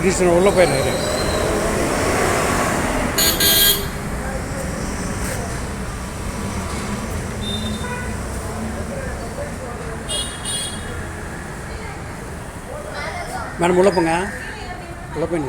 ஒரு நிமிஷம் உள்ளே போயிடுறாரு. மேடம் உள்ளே போங்க, உள்ளே போய்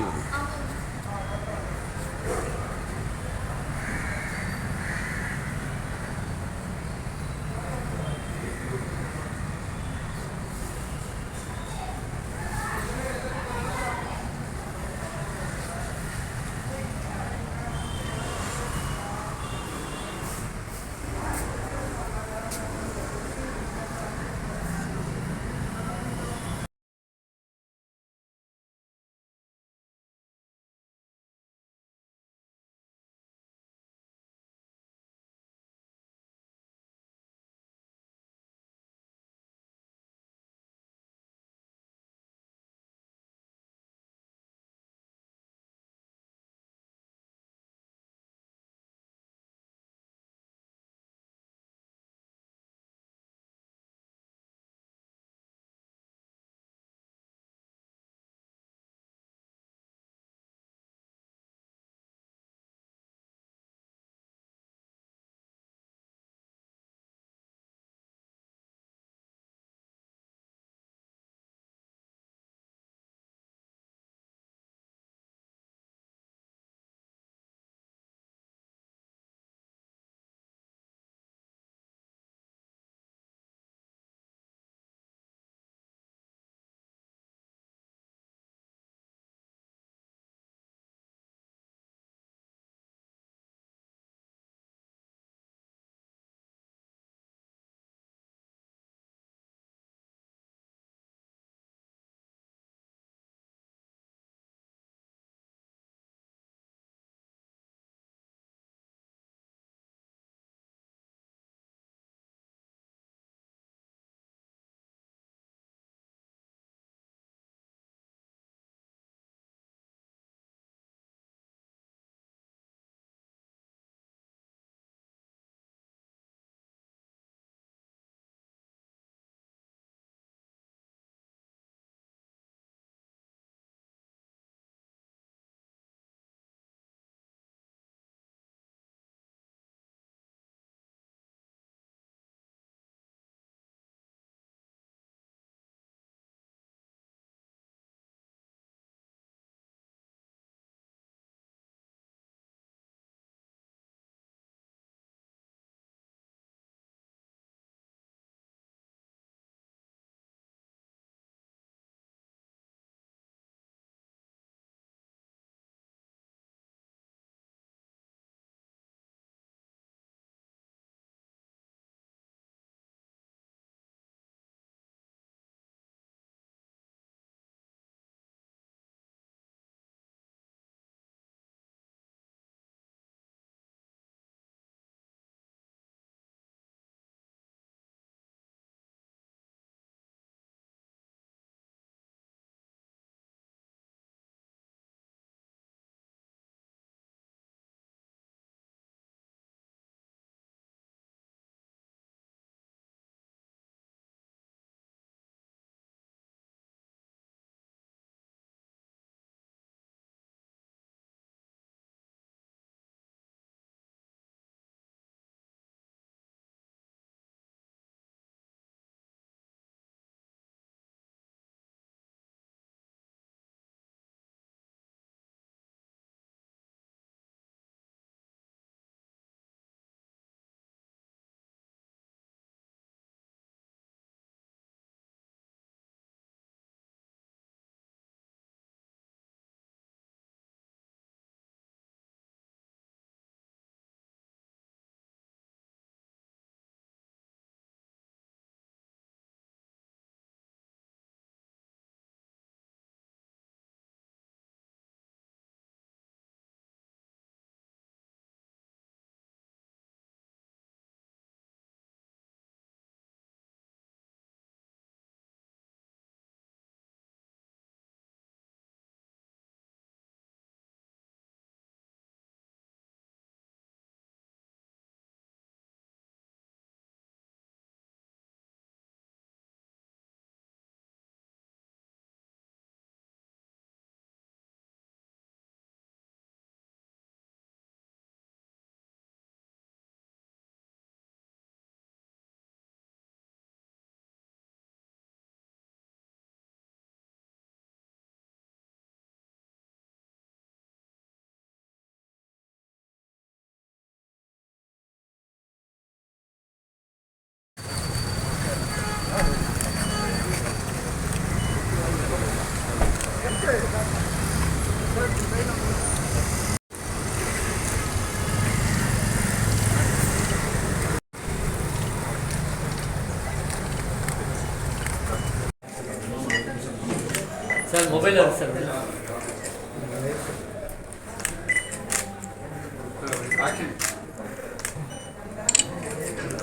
சார் மொபைல் வருது சார்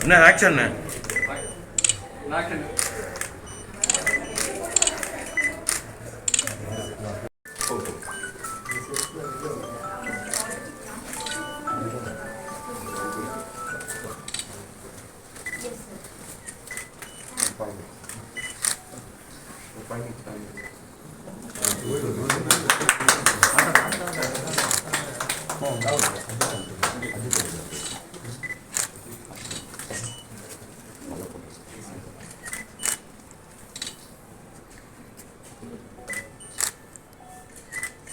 என்ன ஆக்ஷன்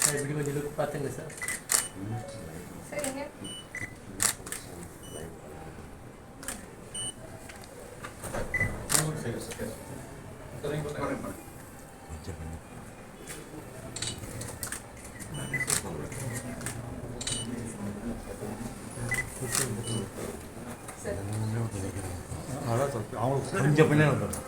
சார் இப்படி கொஞ்சம் லுக் பார்த்துங்க சார் சரிங்க. கொஞ்சம் பின்னாடி வந்துடும்.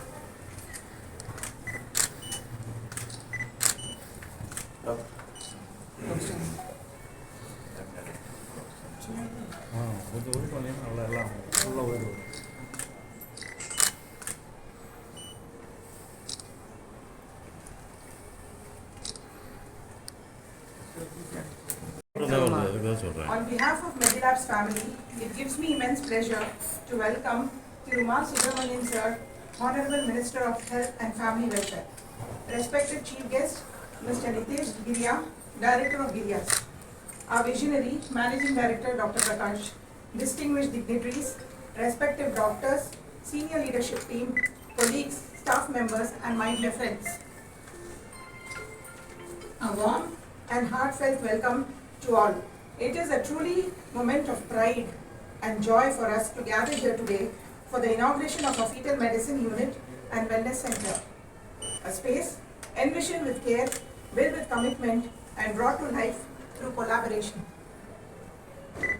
கொஞ்சம் ஓடி பண்ணீங்கன்னா நல்லா எல்லாம் ஃபுல்லாக ஓடிடும். On behalf of Medilab's family, it gives me immense pleasure to welcome Tirumar Subramanian Sir, Honorable Minister of Health and Family Welfare. Respected Chief Guest, Mr. Nitesh Giriya, Director of Giryas. Our visionary, Managing Director Dr. Prakash, distinguished dignitaries, respected doctors, senior leadership team, colleagues, staff members and my dear friends. A warm and heartfelt welcome to all. It is a truly moment of pride and joy for us to gather here today for the inauguration of a fetal medicine unit and wellness center. A space envisioned with care, built with commitment and brought to life through collaboration.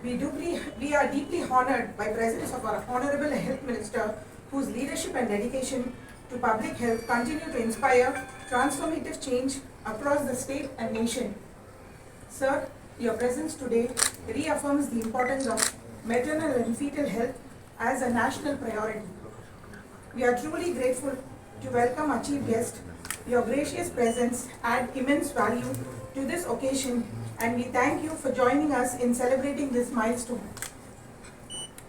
We are deeply honored by presence of our Honorable Health Minister, whose leadership and dedication to public health continue to inspire transformative change across the state and nation. Sir, your presence today reaffirms the importance of maternal and fetal health as a national priority. We are truly grateful to welcome our chief guest. Your gracious presence adds immense value to this occasion and we thank you for joining us in celebrating this milestone.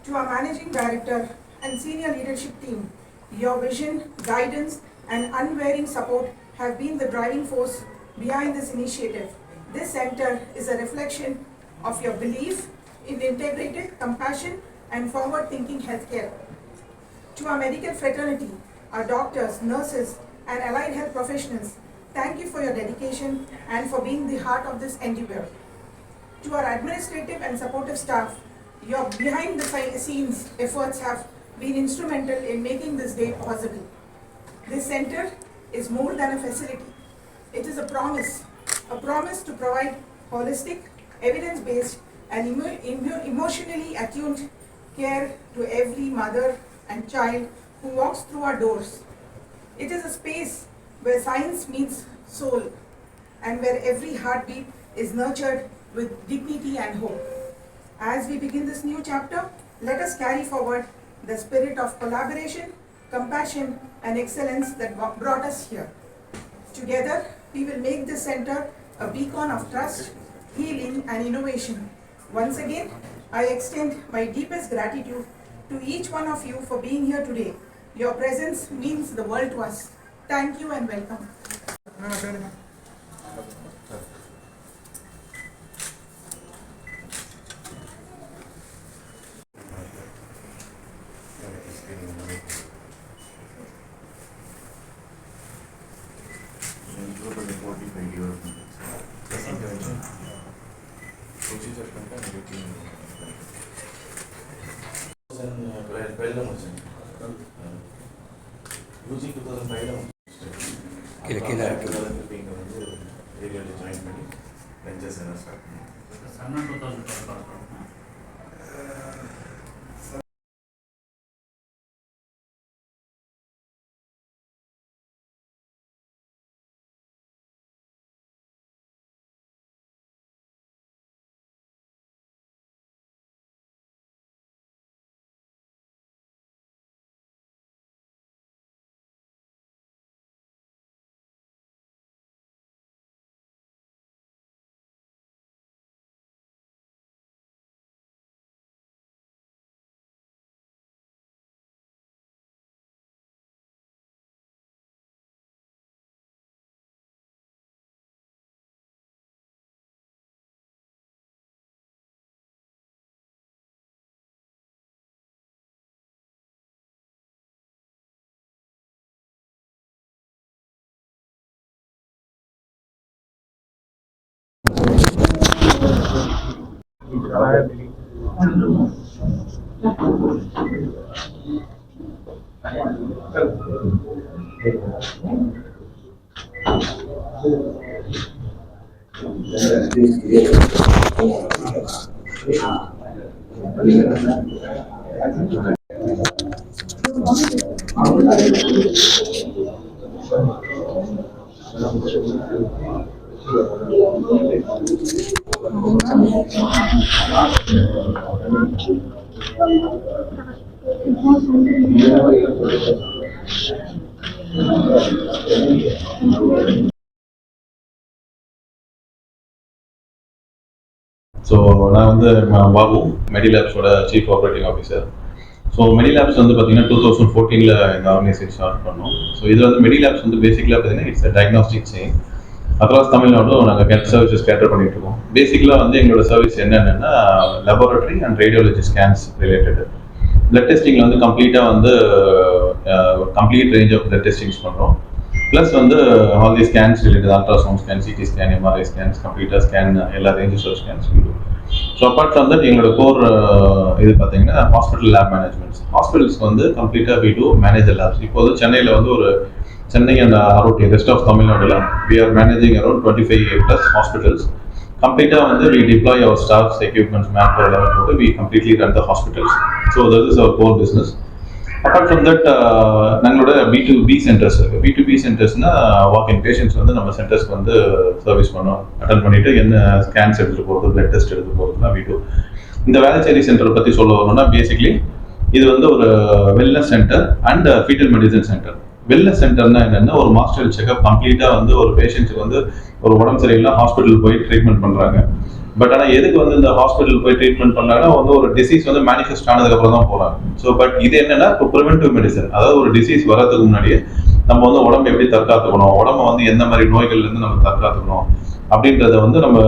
To our Managing Director and senior leadership team, your vision, guidance and unwavering support have been the driving force behind this initiative. This center is a reflection of your belief in integrated compassion and forward-thinking healthcare. To our medical fraternity, our doctors, nurses and allied health professionals, thank you for your dedication and for being the heart of this endeavor. To our administrative and supportive staff, your behind-the-scenes efforts have been instrumental in making this day possible. This center is more than a facility. It is a promise to provide holistic, evidence-based and emotionally attuned care to every mother and child who walks through our doors. It is a space where science meets soul and where every heartbeat is nurtured with dignity and hope. As we begin this new chapter, let us carry forward the spirit of collaboration, compassion and excellence that brought us here. Together, we will make this center a beacon of trust, healing and innovation. Once again, I extend my deepest gratitude to each one of you for being here today. Your presence means the world to us. Thank you and welcome. UG 2005 கீழே கீழே இருக்கு. இங்கே வந்து ஏரியாவில் join பண்ணி ventures என்ன start பண்ணோம்? Sanna 2012 பார்க்குறோம். ஸோ நான் வந்து பாபு மெடிலேப்ஸோட chief operating officer. So Medilabs வந்து பார்த்தீங்கன்னா 2014 இந்த ஆர்கனைசேஷன் ஸ்டார்ட் பண்ணோம். ஸோ இதில் வந்து மெடிலேப்ஸ் வந்து பேசிக்கலாக பார்த்தீங்கன்னா it's diagnostic chain. Across Tamil Nadu நாங்கள் ஹெல்த் சர்வீசஸ் கேட்டர் பண்ணிட்டு இருக்கோம். பேசிக்கலாக வந்து எங்களோட சர்வீஸ் என்னென்னா laboratory and radiology scans related. Blood டெஸ்டிங்கில் வந்து கம்ப்ளீட்டாக வந்து complete range of blood testings பண்ணுறோம். ப்ளஸ் வந்து all the scans related ultrasound scan, CT scan, MRI scans, computer scan, எல்லா ரேஞ்சஸ் ஆஃப் ஸ்கேன்ஸ் வீடும். ஸோ அப்பார்ட் ஃப்ரம் தட் எங்களோட core இது பார்த்தீங்கன்னா ஹாஸ்பிட்டல் லேப் மேனேஜ்மெண்ட்ஸ். ஹாஸ்பிட்டல்ஸ்க்கு வந்து கம்ப்ளீட்டாக வி டூ மேனேஜர் லேப்ஸ். இப்போ வந்து சென்னையில் வந்து ஒரு Chennai and ROD rest of தமிழ்நாடுல we are managing around 25+ hospitals. கம்ப்ளீட்டாக வந்து we deploy our staffs, equipments, man power level போட்டு we completely run the hospitals. So that is our core business. Apart from that நம்மளோட B2B centres இருக்குது. B2B சென்டர்ஸ்னா walking patients வந்து நம்ம சென்டர்ஸ்க்கு வந்து service பண்ணோம், attend பண்ணிவிட்டு என்ன ஸ்கேன்ஸ் எடுத்துகிட்டு போகிறது, பிளட் டெஸ்ட் எடுத்து போகிறது தான் V2. இந்த வேளச்சேரி சென்டரை பற்றி சொல்ல வரணும்னா பேசிக்லி இது வந்து ஒரு wellness centre and foetal medicine centre. Wellness சென்டர்னா என்னென்னா ஒரு மாஸ்டர் செக்அப் கம்ப்ளீட்டாக வந்து ஒரு பேஷண்ட்ஸுக்கு வந்து ஒரு உடம்பு சரியில்லை ஹாஸ்பிட்டல் போய் ட்ரீட்மெண்ட் பண்ணுறாங்க. பட் ஆனால் எதுக்கு வந்து இந்த ஹாஸ்பிட்டல் போய் ட்ரீட்மெண்ட் பண்ணாங்கன்னா வந்து ஒரு டிசீஸ் வந்து மேனிஃபெஸ்ட் ஆனதுக்கப்புறம் தான் போகிறாங்க. ஸோ பட் இது என்னன்னா இப்போ ப்ரிவென்டிவ் மெடிசன், அதாவது ஒரு டிசீஸ் வரதுக்கு முன்னாடியே நம்ம வந்து உடம்பு எப்படி தற்காத்துக்கணும், உடம்பை வந்து எந்த மாதிரி நோய்கள்லேருந்து நம்ம தற்காத்துக்கணும் அப்படின்றத வந்து நம்ம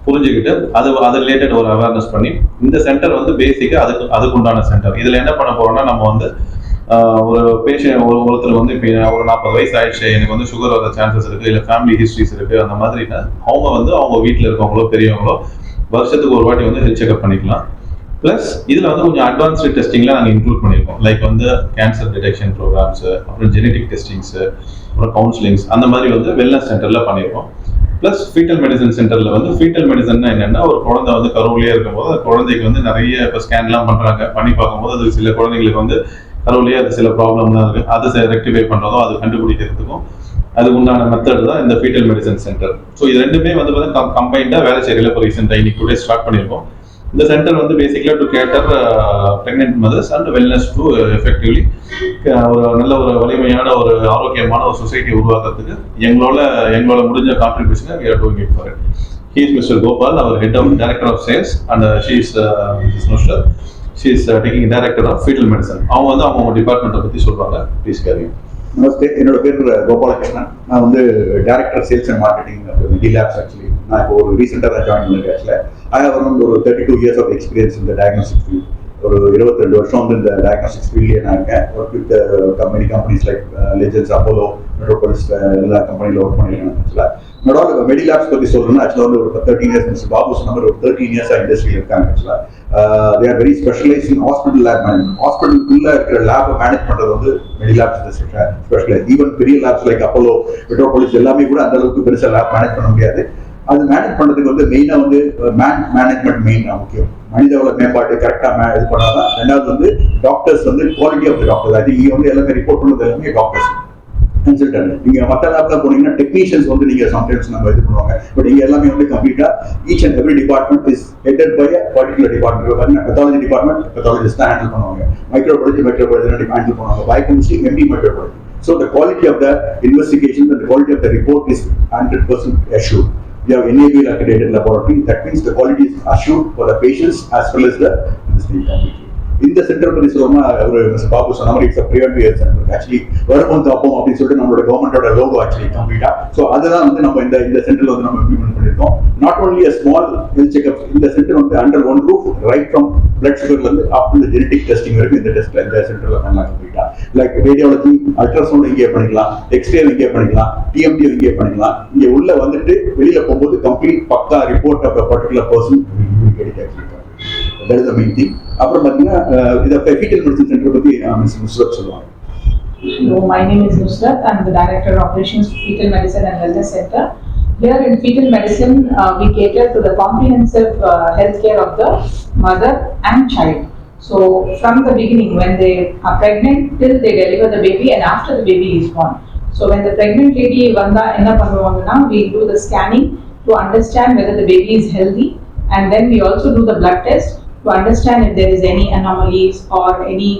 புரிஞ்சுக்கிட்டு அது ரிலேட்டட் ஒரு அவேர்னஸ் பண்ணி இந்த சென்டர் வந்து பேசிக்காக அதுக்குண்டான சென்டர். இதில் என்ன பண்ண போகிறோம்னா நம்ம வந்து ஒரு பேஷண்ட் ஒருத்தர் வந்து இப்போ ஒரு 40 வயசு ஆயிடுச்சு, எனக்கு வந்து சுகர் வர சான்சஸ் இருக்குது, இல்லை ஃபேமிலி ஹிஸ்ட்ரிஸ் இருக்குது, அந்த மாதிரினா அவங்க வந்து அவங்க வீட்டில் இருக்கவங்களோ பெரியவங்களோ வருஷத்துக்கு ஒரு வாட்டி வந்து ஹெல்த் செக்அப் பண்ணிக்கலாம். ப்ளஸ் இதில் வந்து கொஞ்சம் அட்வான்ஸ்டு டெஸ்டிங்லாம் நாங்கள் இன்க்ளூட் பண்ணியிருக்கோம். லைக் வந்து கேன்சர் டிடெக்ஷன் ப்ரோக்ராம்ஸு, அப்புறம் ஜெனட்டிக் டெஸ்டிங்ஸு, அப்புறம் கவுன்சிலிங்ஸ், அந்த மாதிரி வந்து வெல்னஸ் சென்டரில் பண்ணியிருக்கோம். ப்ளஸ் ஃபீட்டல் மெடிசன் சென்டரில் வந்து ஃபீட்டல் மெடிசன்னா என்னென்னா ஒரு குழந்தை வந்து கருவிலேயே இருக்கும்போது அந்த குழந்தைக்கு வந்து நிறைய இப்போ ஸ்கேன்லாம் பண்ணுறாங்க. பண்ணி பார்க்கும்போது அது சில குழந்தைங்களுக்கு வந்து கருவிலேயே அது சில ப்ராப்ளம்லாம் இருக்குது. அதை ரெக்டிஃபை பண்ணுறதும் அது கண்டுபிடிக்கிறதுக்கும் அதுக்கு உண்டான மெத்தட் தான் இந்த ஃபீட்டல் மெடிசன் சென்டர். ஸோ இது ரெண்டுமே வந்து பார்த்தீங்கன்னா கம்பைண்டாக வேளச்சேரியில் இப்போ ரீசெண்டாக இன்னைக்கு டுடே ஸ்டார்ட் பண்ணியிருக்கோம். இந்த சென்டர் வந்து பேசிக்கலாக to cater pregnant mothers and wellness to effectively ஒரு நல்ல ஒரு வலிமையான ஒரு ஆரோக்கியமான ஒரு சொசைட்டி உருவாக்குறதுக்கு எங்களோட முடிஞ்ச கான்ட்ரிபியூஷனை we are doing it for it. He is Mr. Gopal, our head of director of sales, and she is Mrs. Nushra. She is taking director of fetal medicine. அவங்க வந்து அவங்க டிபார்ட்மெண்ட்டை பற்றி சொல்கிறாங்க. Please carry. நமஸ்தே, என்னோட பேர் கோபாலகிருஷ்ணன். நான் வந்து director sales and marketing Medilabs. Actually நான் இப்போ ஒரு ரீசெண்டாக ஜாயின் பண்ணிருக்கேன். ஆக்சுவலாக ஐ ஹவ் அரௌண்ட் ஒரு 32 years ஆஃப் எக்ஸ்பீரியன்ஸ் இந்த டயக்னோஸ்டிக் ஃபீல்ட். ஒரு 22 வருஷம் வந்து இந்த டயக்னோஸ்டிக்ஸ் ஃபீல்ட்லேயே நான் இருக்கேன். Work with companies like legends, Apollo, metropolis, எல்லா கம்பெனியில் ஒர்க் பண்ணியிருக்கேன். ஆக்சுவலாக என்னோட மெடிலேப்ஸ் பற்றி சொல்லணும்னா ஆக்சுவலாக வந்து ஒரு 13 years மிஸ்டர் பாபு சொன்ன மாதிரி ஒரு 13 years இண்டஸ்ட்ரியில் இருக்காங்க. ஆக்சுவலாக they are very specialized in hospital lab management. ஹாஸ்பிட்டலுக்குள்ள இருக்கிற லேபை மேனேஜ் பண்றது வந்து மெடிலேப்ஸ் ஸ்பெஷலைஸ். ஈவன் பெரிய லேப்ஸ் லைக் அப்போலோ, மெட்ரோபாலிஸ் எல்லாமே கூட அந்த அளவுக்கு பெருசாக லேப் மேனேஜ் பண்ண முடியாது. அது மேனேஜ் பண்ணுறதுக்கு வந்து மெயினாக வந்து மேனேஜ்மெண்ட் மெயினாக முக்கியம். மனித வள மேம்பாடு கரெக்டாக இது பண்ணாதான். ரெண்டாவது வந்து டாக்டர்ஸ் வந்து குவாலிட்டி ஆஃப் த டாக்டர்ஸ். அது இங்கே வந்து எல்லாமே ரிப்போர்ட் பண்ணது எல்லாமே டாக்டர்ஸ் கன்சல்டன்ட். நீங்க மற்ற லேப்ல போனீங்கன்னா டெக்னீஷியன்ஸ் வந்து நீங்க சம்டைம்ஸ் நம்ம இது பண்ணுவாங்க. பட் இங்க எல்லாமே வந்து கம்ப்ளீட்டா each and every department is headed by a particular department. Pathology department pathologist தான் ஹேண்டில் பண்ணுவாங்க. மைக்ரோபாலஜி ஹேண்டில் பண்ணுவாங்க. Biochemistry MD microbiology. So the quality of the investigation and the quality of the report is 100% assured. We have NABL accredited laboratory. That means the quality is assured for the patients as well as the community. இந்த centre பத்தி சொல்லணும்னா ஒரு பாபு சொன்ன மாதிரி it's preventive health centre. Actually வரும்போது அப்போம் அப்படின்னு சொல்லிட்டு நம்மளோட கவர்மெண்டோட லோகோ ஆக்சுவலி கம்ப்ளீட்டா. ஸோ அதுதான் வந்து நம்ம இந்த சென்டர்ல வந்து நம்ம இம்ப்ளிமெண்ட் பண்ணிருக்கோம். Not only a small health checkup. இந்த சென்டர் வந்து under one roof right from blood சுகர்ல இருந்து அப் டு ஜெனடிக் டெஸ்டிங் வரைக்கும் இந்த டெஸ்ட்ல இந்த சென்டர்ல பண்ணலாம் கம்ப்ளீட்டா. லைக் ரேடியாலஜி, அல்ட்ராசவுண்ட் இங்கே பண்ணிக்கலாம், எக்ஸ்ரே இங்கே பண்ணிக்கலாம், டிஎம்டி இங்கே பண்ணிக்கலாம். இங்க உள்ள வந்துட்டு வெளியில போகும்போது கம்ப்ளீட் பக்கா ரிப்போர்ட் ஆஃப் பர்டிகுலர் பர்சன் கிடைக்கும் actually. That is the main thing. அப்புறம் பார்த்தீங்கன்னா இதை ஃபீட்டல் மெடிசன் சென்டர் பற்றி மிஸ் நுஸ்ரத் சொல்லுவாங்க. Hello, my name is Nusrat. I'm the Director of Operations Fetal Medicine and Wellness Center. Here in fetal medicine, we cater to the comprehensive healthcare of the mother and child. So from the beginning, when they are pregnant till they deliver the baby and after the baby is born. So when the pregnant lady vanda enna பண்ணுவாங்கன்னா, we do the scanning to understand whether the baby is healthy, and then we also do the blood test to understand if there is any anomalies or any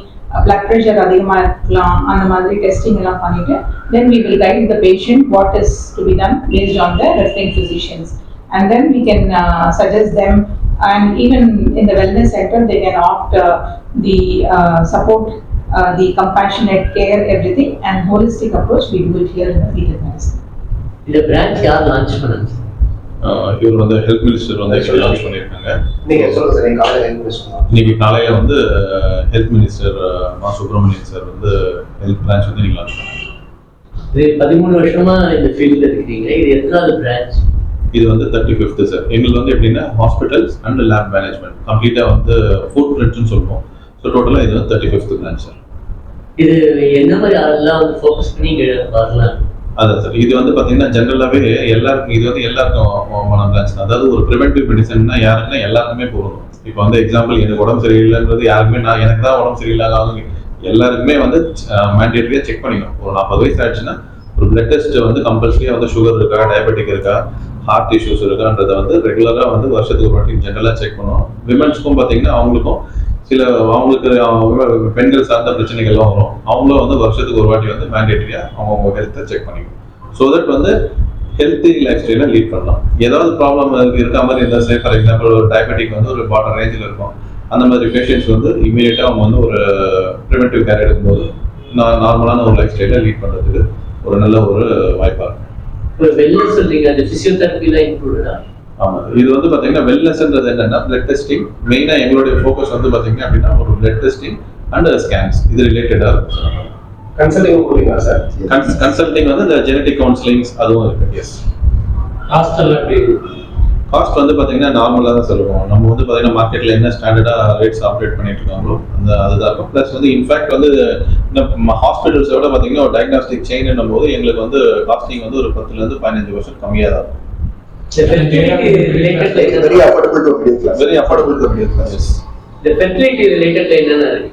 blood pressure அதிகமா இருக்கலாம். அந்த மாதிரி testing எல்லாம் பண்ணிட்டு then we will guide the patient what is to be done based on the referring physicians, and then we can suggest them. And even in the wellness center they can opt the support, the compassionate care, everything, and holistic approach we do it here in the fetal medicine. இந்த branch யார் launch பண்ணாங்க? இவர் வந்து health minister வந்து launch பண்ணியிருக்காங்க. நீங்க சொல்லுங்க sir. நீங்க காலையில என்ன பேசுறீங்க? இன்னைக்கு காலையில வந்து ஹெல்த் மினிஸ்டர் மா சுப்பிரமணியன் சார் வந்து ஹெல்த் பிரான்ச் வந்து நீங்க லான்ச் பண்ணாங்க. இது 13 வருஷமா இந்த ஃபீல்ட்ல இருக்கீங்க. இது எத்தனாவது பிரான்ச்? இது வந்து 35th சார். எங்களுக்கு வந்து எப்படின்னா ஹாஸ்பிட்டல்ஸ் அண்ட் லேப் மேனேஜ்மெண்ட் கம்ப்ளீட்டா வந்து ஃபுட் பிரிண்ட்னு சொல்லுவோம். ஸோ டோட்டலாக இது வந்து 35th பிரான்ச் சார். இது என்ன மாதிரி ஆளெல்லாம் வந்து ஃபோக்கஸ் பண்ணி இங்கே வரலாம்? அதான் சார். இது வந்து பார்த்தீங்கன்னா ஜென்ரலாகவே எல்லாருக்கும் இது வந்து எல்லாருக்கும் பிரான்ச் தான். அதாவது ஒரு ப்ரிவென்டிவ் மெடிசன்னா யாருக்குன்னா எல்லாருக்குமே போகணும். இப்போ வந்து எக்ஸாம்பிள் எனக்கு உடம்பு சரியில்லைன்றது யாருக்குமே எனக்கு தான் உடம்பு சரியில்லாத எல்லாருக்குமே வந்து மேண்டேட்டரியாக செக் பண்ணிக்கணும். ஒரு 40 வயசு ஆயிடுச்சுன்னா ஒரு பிளட் டெஸ்ட் வந்து கம்பல்சரியாக வந்து சுகர் இருக்கா, டயபெட்டிக் இருக்கா, ஹார்ட் இஷ்யூஸ் இருக்கான்றதை வந்து ரெகுலராக வந்து வருஷத்துக்கு ஒரு வாட்டி ஜென்ரலாக செக் பண்ணுவோம். விமென்ஸ்க்கும் பார்த்தீங்கன்னா அவங்களுக்கும் சில அவங்களுக்கு பெண்கள் சார்ந்த பிரச்சனைகள்லாம் வரும். அவங்களும் வந்து வருஷத்துக்கு ஒரு வாட்டி வந்து மேண்டேட்டரியாக அவங்க ஹெல்த்தை செக் பண்ணிக்கணும். ஸோ தட் வந்து ஹெல்த்தி லைஃப் ஸ்டைலை லீட் பண்ணலாம். ஏதாவது ப்ராப்ளம் இருக்க மாதிரி இருந்தால் சே ஃபார் எக்ஸாம்பிள் ஒரு டயபெட்டிக் வந்து ஒரு பாட்டம் ரேஞ்சில் இருக்கும். அந்த மாதிரி பேஷண்ட்ஸ் வந்து இமீடியட்டாக அவங்க வந்து ஒரு ப்ரிவென்டிவ் கேர் எடுக்கும்போது நார்மலான ஒரு லைஃப் ஸ்டைலை லீட் பண்ணுறதுக்கு ஒரு நல்ல ஒரு வாய்ப்பாக இருக்கும். இப்போ வெல்னஸ் சொல்றீங்க, அது ஃபிசியோதெரபிலாம் இன்க்ளூடடா? ஆமாம். இது வந்து பார்த்தீங்கன்னா வெல்னஸ்ன்றது என்னன்னா பிளட் டெஸ்டிங். மெயினாக எங்களுடைய ஃபோக்கஸ் வந்து பார்த்தீங்கன்னா அப்படின்னா ஒரு பிளட் டெஸ்டிங் அண்ட் ஸ்கேன்ஸ் இது ரிலேட்டடாக இருக்கும். Consulting கொடுங்களா sir? கன்சல்டிங் வந்து இந்த ஜெனடிக் கவுன்சிலிங்ஸ் அதுவும் இருக்கு. எஸ். ஹாஸ்டல் எப்படி? காஸ்ட் வந்து பார்த்தீங்கன்னா நார்மலாக தான் சொல்லுவோம். நம்ம வந்து பார்த்தீங்கன்னா மார்க்கெட்டில் என்ன ஸ்டாண்டர்டாக ரேட்ஸ் ஆப்ரேட் பண்ணிட்டு இருக்காங்களோ அதுதான் இருக்கும். ப்ளஸ் வந்து இன்ஃபேக்ட் வந்து ஹாஸ்பிட்டல்ஸை விட பார்த்தீங்கன்னா ஒரு டயக்னாஸ்டிக் செயின்னும் போது எங்களுக்கு வந்து காஸ்டிங் வந்து ஒரு 10-15% கம்மியாக தான் இருக்கும். Very affordable to middle class. Very affordable to middle class. Yes. இந்த ஃபெர்டிலிட்டி ரிலேட்டட் என்னென்ன இருக்கு?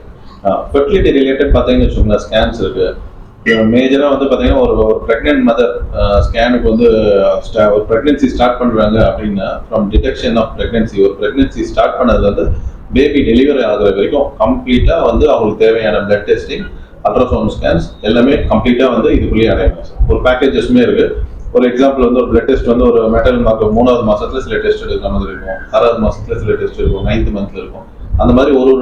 ஃபெர்டிலிட்டி ரிலேட்டட் பார்த்தீங்கன்னு வச்சுக்கோங்களேன், ஸ்கேன்ஸ் இருக்கு. மேஜராக வந்து பார்த்தீங்கன்னா ஒரு ப்ரெக்னென்ட் மதர் ஸ்கேனுக்கு வந்து ஒரு ப்ரெக்னென்சி ஸ்டார்ட் பண்ணுறாங்க அப்படின்னா ஃப்ரம் டிடெக்ஷன் ஆஃப் ப்ரெக்னென்சி ஒரு ப்ரெக்னென்சி ஸ்டார்ட் பண்ணது வந்து பேபி டெலிவரி ஆகுற வரைக்கும் கம்ப்ளீட்டாக வந்து அவங்களுக்கு தேவையான பிளட் டெஸ்டிங், அல்ட்ராசவுண்ட் ஸ்கேன்ஸ் எல்லாமே கம்ப்ளீட்டாக வந்து இதுக்குள்ளேயே அடையணும். ஒரு பேக்கேஜஸ்மே இருக்குது. ஒரு எக்ஸாம்பிள் வந்து ஒரு பிளட் டெஸ்ட் வந்து ஒரு மெட்டல் மார்க் 3வது மாதத்துல சில டெஸ்ட் எடுக்கிற மாதிரி இருக்கும், 6வது மாதத்துல சில டெஸ்ட் இருக்கும், 9th மந்த்ல இருக்கும். அந்த மாதிரி ஒரு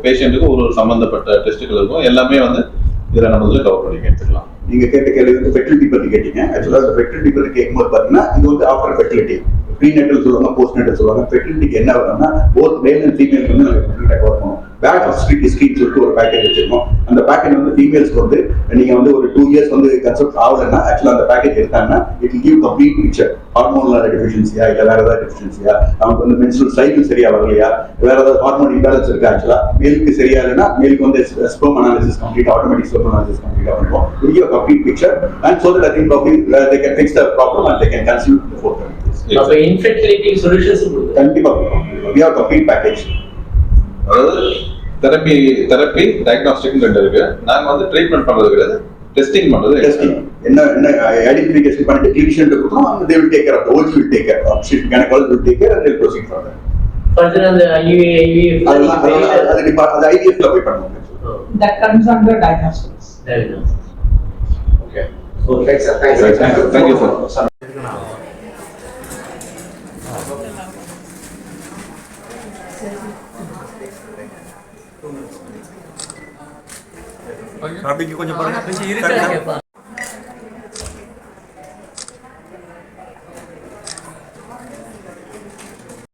பேஷண்ட்டுக்கு ஒரு சம்மந்தப்பட்ட டெஸ்ட்டுகள் இருக்கும். எல்லாமே வந்து இதில் நம்ம வந்து கவர் பண்ணி எடுத்துக்கலாம். நீங்க கேட்ட கேள்வி வந்து ஃபெர்டிலிட்டி பத்தி கேட்டீங்க. ஆக்சுவலா அந்த ஃபெர்டிலிட்டி பத்தி கேட்கும்போது பாத்தீங்கன்னா இது வந்து ஆஃப்டர் ஃபெர்டிலிட்டி ப்ரீநேட்டல் சொல்லுவாங்க, போஸ்ட் நேட்டல் சொல்லுவாங்க. ஃபெர்டிலிட்டிக்கு என்ன வரும்னா போத் மேல் அண்ட் ஃபீமேல் வந்து நாங்கள் கம்ப்ளீட்டாக கவர் பண்ணுவோம். பேக் ஹிஸ்ட்ரிக்கு ஸ்கீம் சொல்லிட்டு ஒரு பேக்கேஜ் வச்சிருக்கோம். அந்த பேக்கேஜ் வந்து ஃபீமேல்ஸ்க்கு வந்து நீங்க வந்து ஒரு 2 years வந்து கன்சல்ட் ஆகலைன்னா ஆக்சுவலா அந்த பேக்கேஜ் எடுத்தாங்கன்னா it will give complete picture. Hormonal டெஃபிஷியன்சியா இல்லை வேற ஏதாவது டெஃபிஷியன்சியா, அவங்க வந்து மென்ஸ்ட்ரல் சைக்கிள் சரியா வரலையா, வேற ஏதாவது ஹார்மோன் இம்பேலன்ஸ் இருக்கா. ஆக்சுவலா மேலுக்கு சரியா இல்லைன்னா மேலுக்கு வந்து sperm analysis complete automatic sperm analysis complete பண்ணுவோம். Will give a complete picture and so that I think probably they can fix the problem and they can conceive before 30 years. அப்ப infertility solutions கொடுக்குறோம். கண்டிப்பா we have complete package. அதாவது therapy diagnostic ரெண்டு இருக்கு. நாங்க வந்து treatment பண்றது கிடையாது, டெஸ்டிங் பண்றது. டெஸ்டிங் என்ன ஐடென்டிஃபிகேஷன் பண்ணிட்டு கிளினிஷியன் கொடுத்தோம், and they will take care of the OG will take care of obstetric gynecologist will take care and they'll proceed further. Further அந்த IVF அது IVF ல போய் பண்ணுவாங்க. That comes under diagnostics. Okay. So, thanks, sir. Thanks, sir. Thank you, sir. அப்படிங்க கொஞ்சம் பாருங்க. இருக்காங்க.